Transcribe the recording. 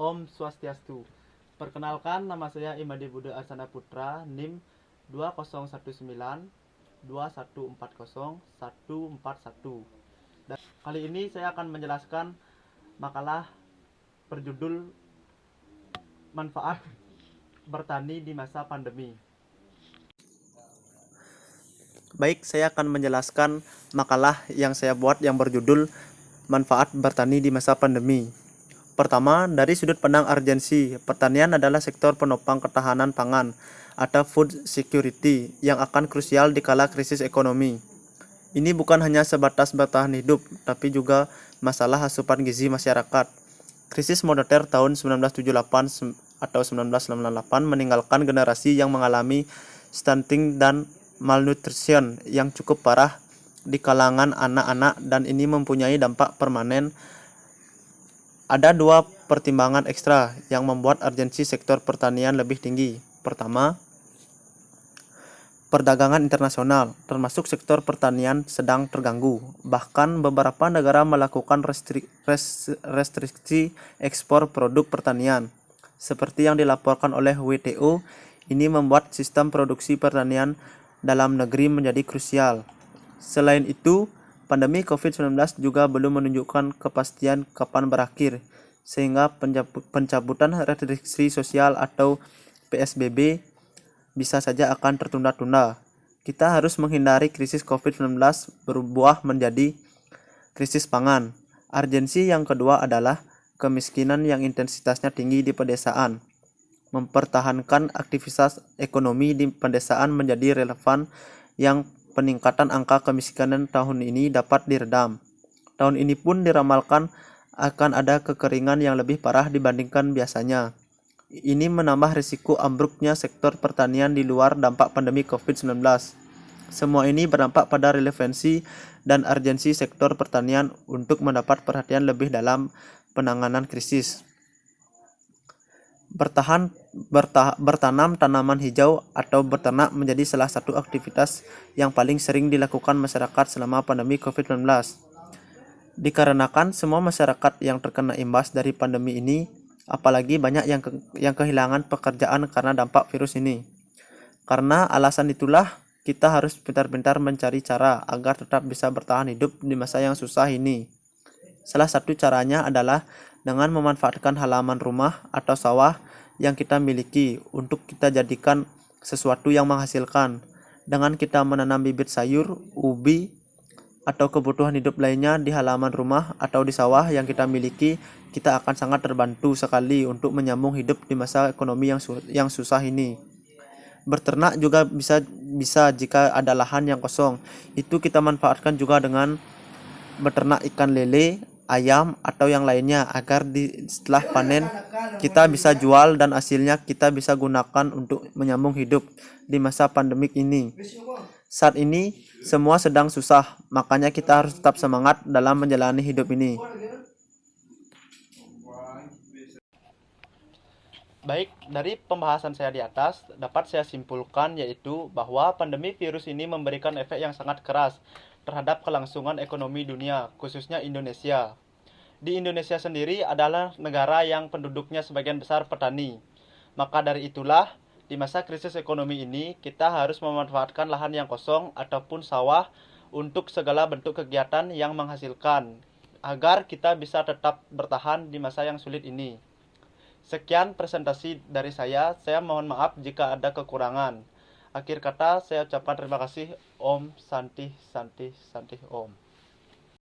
Om Swastiastu. Perkenalkan, nama saya Imadi Budha Arsana Putra, NIM 2019-2140141. Dan kali ini saya akan menjelaskan makalah berjudul Manfaat Bertani di Masa Pandemi. Baik, saya akan menjelaskan makalah yang saya buat yang berjudul Manfaat Bertani di Masa Pandemi. Pertama, dari sudut pandang urgensi, pertanian adalah sektor penopang ketahanan pangan atau food security yang akan krusial di kala krisis ekonomi. Ini bukan hanya sebatas bertahan hidup, tapi juga masalah asupan gizi masyarakat. Krisis moneter tahun 1978 atau 1998 meninggalkan generasi yang mengalami stunting dan malnutrition yang cukup parah di kalangan anak-anak, dan ini mempunyai dampak permanen. Ada dua pertimbangan ekstra yang membuat urgensi sektor pertanian lebih tinggi. Pertama, perdagangan internasional, termasuk sektor pertanian, sedang terganggu. Bahkan beberapa negara melakukan restriksi ekspor produk pertanian. Seperti yang dilaporkan oleh WTO, ini membuat sistem produksi pertanian dalam negeri menjadi krusial. Selain itu, pandemi COVID-19 juga belum menunjukkan kepastian kapan berakhir, sehingga pencabutan restriksi sosial atau PSBB bisa saja akan tertunda-tunda. Kita harus menghindari krisis COVID-19 berbuah menjadi krisis pangan. Urgensi yang kedua adalah kemiskinan yang intensitasnya tinggi di pedesaan. Mempertahankan aktivitas ekonomi di pedesaan menjadi relevan, yang peningkatan angka kemiskinan tahun ini dapat diredam. Tahun ini pun diramalkan akan ada kekeringan yang lebih parah dibandingkan biasanya. Ini menambah risiko ambruknya sektor pertanian di luar dampak pandemi COVID-19. Semua ini berdampak pada relevansi dan urgensi sektor pertanian untuk mendapat perhatian lebih dalam penanganan krisis. Bertanam tanaman hijau atau berternak menjadi salah satu aktivitas yang paling sering dilakukan masyarakat selama pandemi COVID-19. Dikarenakan semua masyarakat yang terkena imbas dari pandemi ini, apalagi banyak yang kehilangan pekerjaan karena dampak virus ini. Karena alasan itulah kita harus pintar-pintar mencari cara agar tetap bisa bertahan hidup di masa yang susah ini. Salah satu caranya adalah dengan memanfaatkan halaman rumah atau sawah yang kita miliki untuk kita jadikan sesuatu yang menghasilkan. Dengan kita menanam bibit sayur, ubi, atau kebutuhan hidup lainnya di halaman rumah atau di sawah yang kita miliki, kita akan sangat terbantu sekali untuk menyambung hidup di masa ekonomi yang susah ini. Berternak juga bisa jika ada lahan yang kosong. Itu kita manfaatkan juga dengan beternak ikan lele, ayam, atau yang lainnya agar setelah panen kita bisa jual dan hasilnya kita bisa gunakan untuk menyambung hidup di masa pandemik ini. Saat ini semua sedang susah, makanya kita harus tetap semangat dalam menjalani hidup ini. Baik, dari pembahasan saya di atas dapat saya simpulkan yaitu bahwa pandemi virus ini memberikan efek yang sangat keras terhadap kelangsungan ekonomi dunia, khususnya Indonesia. Di Indonesia sendiri adalah negara yang penduduknya sebagian besar petani. Maka dari itulah, di masa krisis ekonomi ini, kita harus memanfaatkan lahan yang kosong ataupun sawah untuk segala bentuk kegiatan yang menghasilkan, agar kita bisa tetap bertahan di masa yang sulit ini. Sekian presentasi dari saya mohon maaf jika ada kekurangan. Akhir kata, saya ucapkan terima kasih. Om Santi Santi Santi Om.